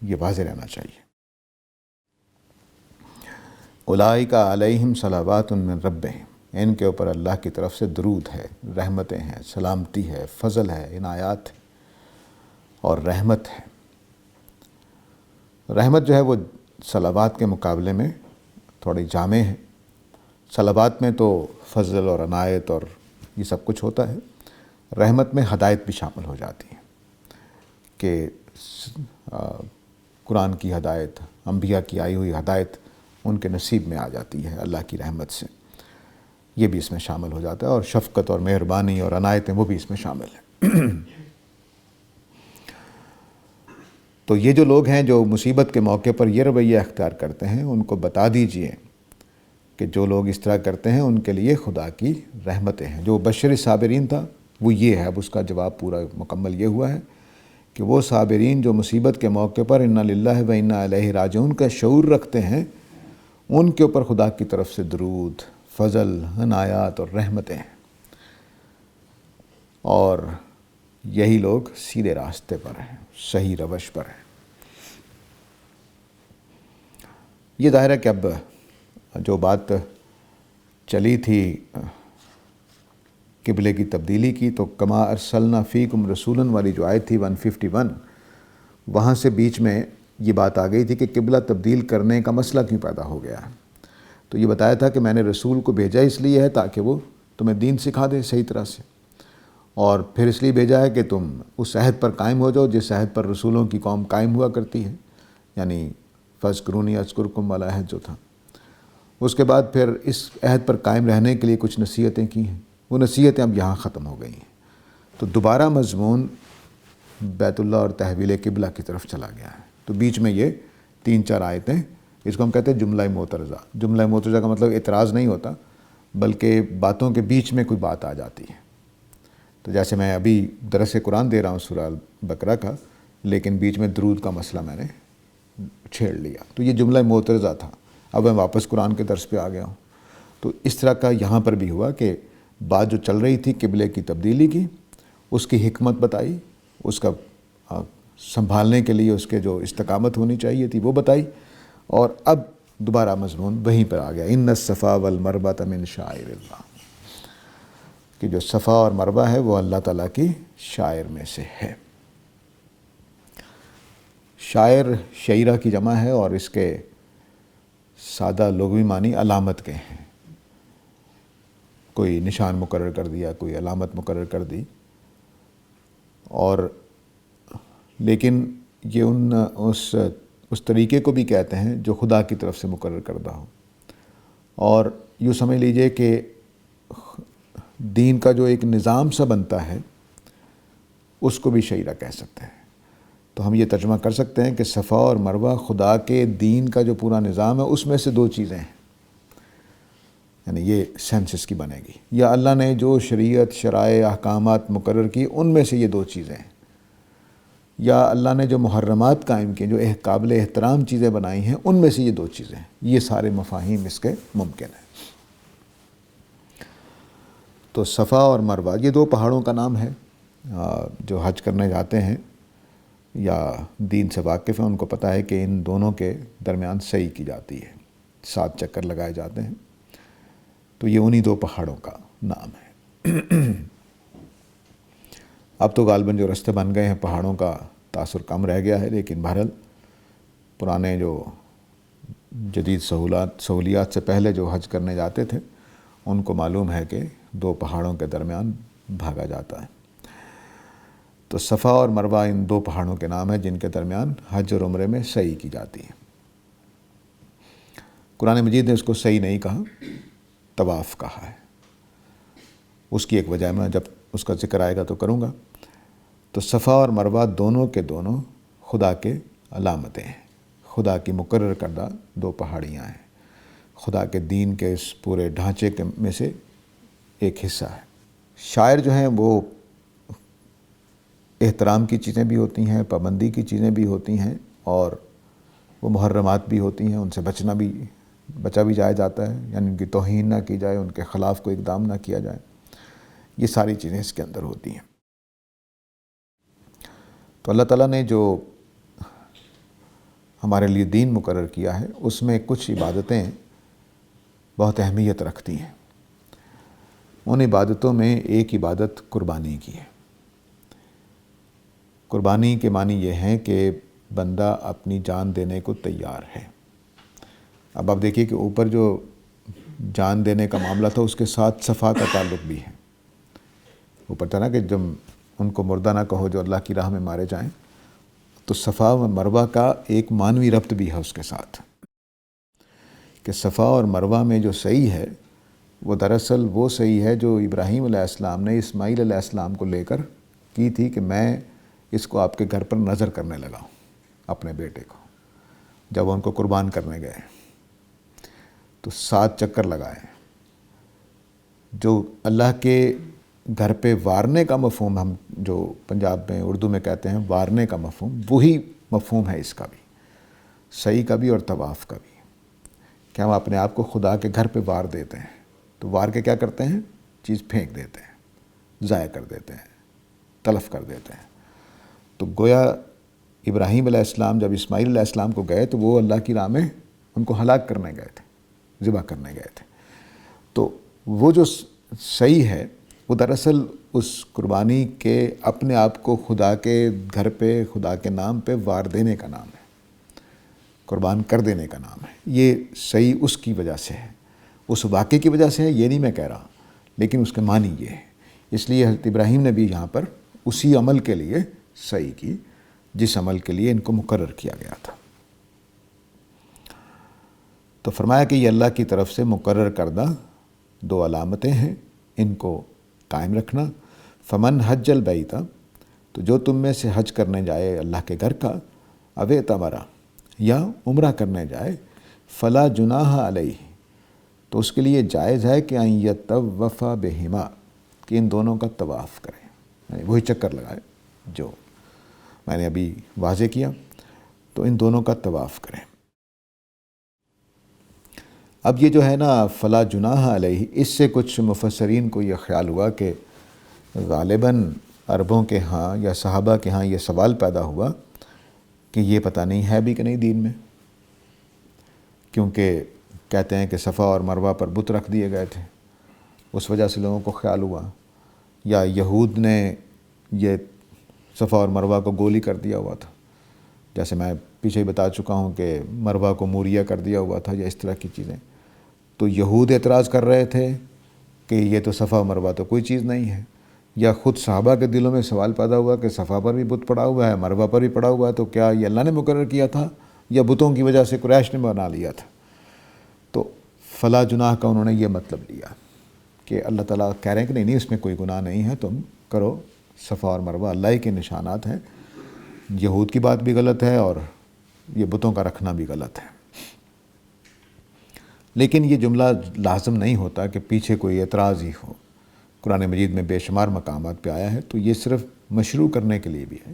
یہ واضح رہنا چاہیے۔ اولئک علیہم صلوات من ربہم، ان کے اوپر اللہ کی طرف سے درود ہے، رحمتیں ہیں، سلامتی ہے، فضل ہے، عنایات اور رحمت ہے۔ رحمت جو ہے وہ صلوات کے مقابلے میں تھوڑی جامع ہے۔ صلوات میں تو فضل اور عنایت اور یہ سب کچھ ہوتا ہے، رحمت میں ہدایت بھی شامل ہو جاتی ہے کہ قرآن کی ہدایت، انبیاء کی آئی ہوئی ہدایت ان کے نصیب میں آ جاتی ہے اللہ کی رحمت سے، یہ بھی اس میں شامل ہو جاتا ہے، اور شفقت اور مہربانی اور عنایتیں وہ بھی اس میں شامل ہیں۔ تو یہ جو لوگ ہیں جو مصیبت کے موقع پر یہ رویہ اختیار کرتے ہیں، ان کو بتا دیجئے کہ جو لوگ اس طرح کرتے ہیں ان کے لیے خدا کی رحمتیں ہیں۔ جو بشر صابرین تھا وہ یہ ہے، اب اس کا جواب پورا مکمل یہ ہوا ہے کہ وہ صابرین جو مصیبت کے موقع پر انا للہ و انا الیہ راجعون کا شعور رکھتے ہیں، ان کے اوپر خدا کی طرف سے درود، فضل، عنایات اور رحمتیں ہیں، اور یہی لوگ سیدھے راستے پر ہیں، صحیح روش پر ہیں۔ یہ ظاہر ہے کہ اب جو بات چلی تھی قبلے کی تبدیلی کی، تو کما ارسلنا فیکم رسولا والی جو آیت تھی 151، وہاں سے بیچ میں یہ بات آ گئی تھی کہ قبلہ تبدیل کرنے کا مسئلہ کیوں پیدا ہو گیا ہے۔ تو یہ بتایا تھا کہ میں نے رسول کو بھیجا اس لیے ہے تاکہ وہ تمہیں دین سکھا دے صحیح طرح سے، اور پھر اس لیے بھیجا ہے کہ تم اس عہد پر قائم ہو جاؤ جس عہد پر رسولوں کی قوم قائم ہوا کرتی ہے، یعنی فاذکرونی اذکرکم والا عہد جو تھا۔ اس کے بعد پھر اس عہد پر قائم رہنے کے لیے کچھ نصیحتیں کی ہیں، وہ نصیحتیں اب یہاں ختم ہو گئی ہیں، تو دوبارہ مضمون بیت اللہ اور تحویل قبلہ کی طرف چلا گیا ہے۔ تو بیچ میں یہ 3-4 آیتیں، اس کو ہم کہتے ہیں جملہ معترضہ۔ جملہ معترضہ کا مطلب اعتراض نہیں ہوتا، بلکہ باتوں کے بیچ میں کوئی بات آ جاتی ہے۔ تو جیسے میں ابھی درس قرآن دے رہا ہوں سورہ بقرہ کا، لیکن بیچ میں درود کا مسئلہ میں نے چھیڑ لیا، تو یہ جملہ معترضہ تھا، اب میں واپس قرآن کے درس پہ آ گیا ہوں۔ تو اس طرح کا یہاں پر بھی ہوا کہ بات جو چل رہی تھی قبلے کی تبدیلی کی، اس کی حکمت بتائی، اس کا سنبھالنے کے لیے اس کے جو استقامت ہونی چاہیے تھی وہ بتائی، اور اب دوبارہ مضمون وہیں پر آ گیا، ان الصفا والمروۃ من شعائر اللہ، کہ جو صفا اور مروہ ہے وہ اللہ تعالیٰ کی شعائر میں سے ہے۔ شعائر شعیرہ کی جمع ہے، اور اس کے سادہ لغوی معنی علامت کے ہیں، کوئی نشان مقرر کر دیا، کوئی علامت مقرر کر دی، اور لیکن یہ اس طریقے کو بھی کہتے ہیں جو خدا کی طرف سے مقرر کردہ ہو، اور یوں سمجھ لیجئے کہ دین کا جو ایک نظام سا بنتا ہے اس کو بھی شعیرہ کہہ سکتے ہیں۔ تو ہم یہ ترجمہ کر سکتے ہیں کہ صفا اور مروہ خدا کے دین کا جو پورا نظام ہے اس میں سے 2 چیزیں ہیں، یعنی یہ سینس اس کی بنے گی، یا اللہ نے جو شریعت، شرائع، احکامات مقرر کی ان میں سے یہ 2 چیزیں ہیں، یا اللہ نے جو محرمات قائم کیے، جو قابل احترام چیزیں بنائی ہیں ان میں سے یہ 2 چیزیں ہیں۔ یہ سارے مفاہیم اس کے ممکن ہیں۔ تو صفا اور مروہ یہ 2 پہاڑوں کا نام ہے، جو حج کرنے جاتے ہیں یا دین سے واقف ہیں ان کو پتہ ہے کہ ان دونوں کے درمیان سعی کی جاتی ہے، 7 چکر لگائے جاتے ہیں، تو یہ انہی 2 پہاڑوں کا نام ہے۔ اب تو غالباً جو رستے بن گئے ہیں پہاڑوں کا تاثر کم رہ گیا ہے، لیکن بہرحال پرانے جو جدید سہولیات سے پہلے جو حج کرنے جاتے تھے ان کو معلوم ہے کہ 2 پہاڑوں کے درمیان بھاگا جاتا ہے۔ تو صفا اور مروہ ان 2 پہاڑوں کے نام ہیں جن کے درمیان حج اور عمرے میں سعی کی جاتی ہے۔ قرآن مجید نے اس کو سعی نہیں کہا، طواف کہا ہے۔ اس کی ایک وجہ میں جب اس کا ذکر آئے گا تو کروں گا۔ تو صفا اور مروہ دونوں کے دونوں خدا کے علامتیں ہیں، خدا کی مقرر کردہ 2 پہاڑیاں ہیں، خدا کے دین کے اس پورے ڈھانچے میں سے ایک حصہ ہے۔ شاعر جو ہیں وہ احترام کی چیزیں بھی ہوتی ہیں، پابندی کی چیزیں بھی ہوتی ہیں، اور وہ محرمات بھی ہوتی ہیں، ان سے بچا بھی جایا جاتا ہے، یعنی ان کی توہین نہ کی جائے، ان کے خلاف کوئی اقدام نہ کیا جائے۔ یہ ساری چیزیں اس کے اندر ہوتی ہیں۔ تو اللہ تعالیٰ نے جو ہمارے لیے دین مقرر کیا ہے اس میں کچھ عبادتیں بہت اہمیت رکھتی ہیں۔ ان عبادتوں میں ایک عبادت قربانی کی ہے۔ قربانی کے معنی یہ ہے کہ بندہ اپنی جان دینے کو تیار ہے۔ اب آپ دیکھیے کہ اوپر جو جان دینے کا معاملہ تھا اس کے ساتھ صفا کا تعلق بھی ہے۔ اوپر تھا نا کہ جب ان کو مردہ نہ کہو جو اللہ کی راہ میں مارے جائیں، تو صفا و مروہ کا ایک معنوی ربط بھی ہے اس کے ساتھ، کہ صفا اور مروہ میں جو صحیح ہے وہ دراصل وہ صحیح ہے جو ابراہیم علیہ السلام نے اسماعیل علیہ السلام کو لے کر کی تھی، کہ میں اس کو آپ کے گھر پر نظر کرنے لگا ہوں، اپنے بیٹے کو، جب وہ ان کو قربان کرنے گئے تو 7 چکر لگائے۔ جو اللہ کے گھر پہ وارنے کا مفہوم ہم جو پنجاب میں اردو میں کہتے ہیں وارنے کا مفہوم، وہی مفہوم ہے اس کا بھی، سعی کا بھی اور طواف کا بھی، کہ ہم اپنے آپ کو خدا کے گھر پہ وار دیتے ہیں۔ تو وار کے کیا کرتے ہیں؟ چیز پھینک دیتے ہیں، ضائع کر دیتے ہیں، تلف کر دیتے ہیں۔ تو گویا ابراہیم علیہ السلام جب اسماعیل علیہ السلام کو گئے تو وہ اللہ کی راہ میں ان کو ہلاک کرنے گئے تھے، ذبح کرنے گئے تھے۔ تو وہ جو صحیح ہے وہ دراصل اس قربانی کے اپنے آپ کو خدا کے گھر پہ خدا کے نام پہ وار دینے کا نام ہے، قربان کر دینے کا نام ہے۔ یہ صحیح اس کی وجہ سے ہے، اس واقعے کی وجہ سے ہے، یہ نہیں میں کہہ رہا، لیکن اس کے معنی یہ ہے۔ اس لیے حضرت ابراہیم نے بھی یہاں پر اسی عمل کے لیے صحیح کی جس عمل کے لیے ان کو مقرر کیا گیا تھا۔ تو فرمایا کہ یہ اللہ کی طرف سے مقرر کردہ 2 علامتیں ہیں، ان کو قائم رکھنا۔ فمن حج البیت، تو جو تم میں سے حج کرنے جائے اللہ کے گھر کا، او اعتمر، یا عمرہ کرنے جائے، فلا جناح علیہ، تو اس کے لیے جائز ہے کہ ان یطوف بہما، کہ ان دونوں کا طواف کریں، یعنی وہی چکر لگائے جو میں نے ابھی واضح کیا، تو ان دونوں کا طواف کریں۔ اب یہ جو ہے نا فلا جناح علیہ، اس سے کچھ مفسرین کو یہ خیال ہوا کہ غالباً عربوں کے ہاں یا صحابہ کے ہاں یہ سوال پیدا ہوا کہ یہ پتہ نہیں ہے بھی کہ نہیں دین میں، کیونکہ کہتے ہیں کہ صفا اور مروہ پر بت رکھ دیے گئے تھے، اس وجہ سے لوگوں کو خیال ہوا، یا یہود نے یہ صفا اور مروہ کو گولی کر دیا ہوا تھا، جیسے میں پیچھے ہی بتا چکا ہوں کہ مروہ کو موریا کر دیا ہوا تھا، یا اس طرح کی چیزیں۔ تو یہود اعتراض کر رہے تھے کہ یہ تو صفا و مروہ تو کوئی چیز نہیں ہے، یا خود صحابہ کے دلوں میں سوال پیدا ہوا کہ صفا پر بھی بت پڑا ہوا ہے، مروہ پر بھی پڑا ہوا ہے، تو کیا یہ اللہ نے مقرر کیا تھا یا بتوں کی وجہ سے قریش نے بنا لیا تھا؟ تو فلا جناح کا انہوں نے یہ مطلب لیا کہ اللہ تعالیٰ کہہ رہے ہیں کہ نہیں اس میں کوئی گناہ نہیں ہے، تم کرو، صفا اور مروہ اللہ ہی کے نشانات ہیں، یہود کی بات بھی غلط ہے اور یہ بتوں کا رکھنا بھی غلط ہے۔ لیکن یہ جملہ لازم نہیں ہوتا کہ پیچھے کوئی اعتراض ہی ہو، قرآن مجید میں بے شمار مقامات پہ آیا ہے، تو یہ صرف مشروع کرنے کے لیے بھی ہے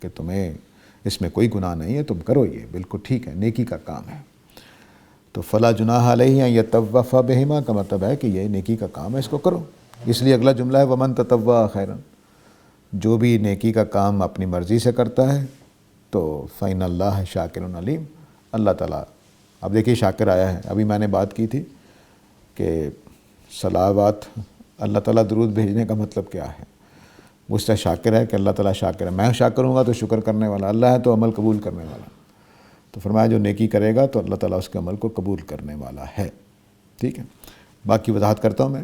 کہ تمہیں اس میں کوئی گناہ نہیں ہے، تم کرو، یہ بالکل ٹھیک ہے، نیکی کا کام ہے۔ تو فلا جناح علیہ ان یطوف بہما کا مطلب ہے کہ یہ نیکی کا کام ہے، اس کو کرو۔ اس لیے اگلا جملہ ہے ومن تطوع خیرا، جو بھی نیکی کا کام اپنی مرضی سے کرتا ہے تو فإن اللہ شاکر علیم، اللہ تعالیٰ، اب دیکھیے شاکر آیا ہے، ابھی میں نے بات کی تھی کہ صلوات اللہ تعالیٰ درود بھیجنے کا مطلب کیا ہے، اس سے شاکر ہے کہ اللہ تعالیٰ شاکر ہے، میں شاکر ہوں گا تو شکر کرنے والا اللہ ہے، تو عمل قبول کرنے والا، تو فرمایا جو نیکی کرے گا تو اللہ تعالیٰ اس کے عمل کو قبول کرنے والا ہے۔ ٹھیک ہے، باقی وضاحت کرتا ہوں میں۔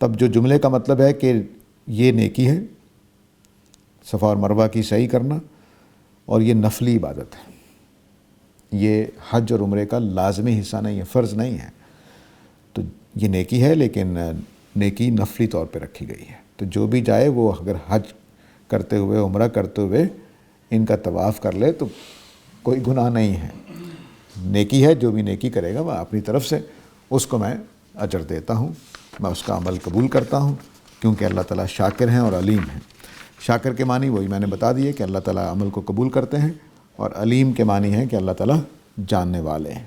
تب جو جملے کا مطلب ہے کہ یہ نیکی ہے، صفا اور مروہ کی صحیح کرنا، اور یہ نفلی عبادت ہے، یہ حج اور عمرے کا لازمی حصہ نہیں ہے، فرض نہیں ہے، تو یہ نیکی ہے لیکن نیکی نفلی طور پہ رکھی گئی ہے۔ تو جو بھی جائے وہ اگر حج کرتے ہوئے عمرہ کرتے ہوئے ان کا طواف کر لے تو کوئی گناہ نہیں ہے، نیکی ہے، جو بھی نیکی کرے گا وہ اپنی طرف سے اس کو میں اجر دیتا ہوں، میں اس کا عمل قبول کرتا ہوں، کیونکہ اللہ تعالیٰ شاکر ہیں اور علیم ہیں۔ شاکر کے معنی وہی میں نے بتا دیے کہ اللہ تعالیٰ عمل کو قبول کرتے ہیں، اور علیم کے معنی ہے کہ اللہ تعالیٰ جاننے والے ہیں۔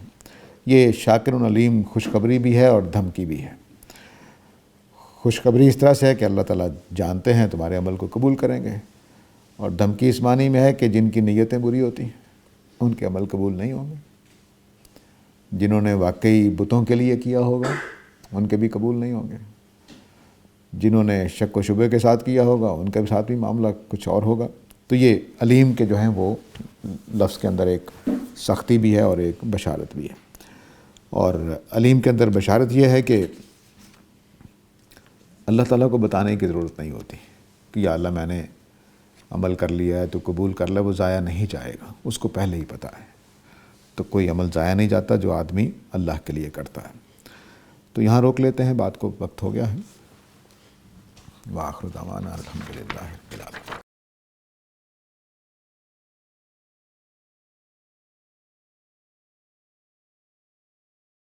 یہ شاکر علیم خوشخبری بھی ہے اور دھمکی بھی ہے۔ خوشخبری اس طرح سے ہے کہ اللہ تعالیٰ جانتے ہیں تمہارے عمل کو قبول کریں گے، اور دھمکی اس معنی میں ہے کہ جن کی نیتیں بری ہوتی ہیں ان کے عمل قبول نہیں ہوں گے، جنہوں نے واقعی بتوں کے لیے کیا ہوگا ان کے بھی قبول نہیں ہوں گے، جنہوں نے شک و شبے کے ساتھ کیا ہوگا ان کے ساتھ بھی معاملہ کچھ اور ہوگا۔ تو یہ علیم کے جو ہیں وہ لفظ کے اندر ایک سختی بھی ہے اور ایک بشارت بھی ہے، اور علیم کے اندر بشارت یہ ہے کہ اللہ تعالیٰ کو بتانے کی ضرورت نہیں ہوتی کہ یا اللہ میں نے عمل کر لیا ہے تو قبول کر لے، وہ ضائع نہیں جائے گا، اس کو پہلے ہی پتہ ہے۔ تو کوئی عمل ضائع نہیں جاتا جو آدمی اللہ کے لیے کرتا ہے۔ تو یہاں روک لیتے ہیں بات کو، وقت ہو گیا ہے۔ وآخر دعوانا الحمدللہ رب العالمین۔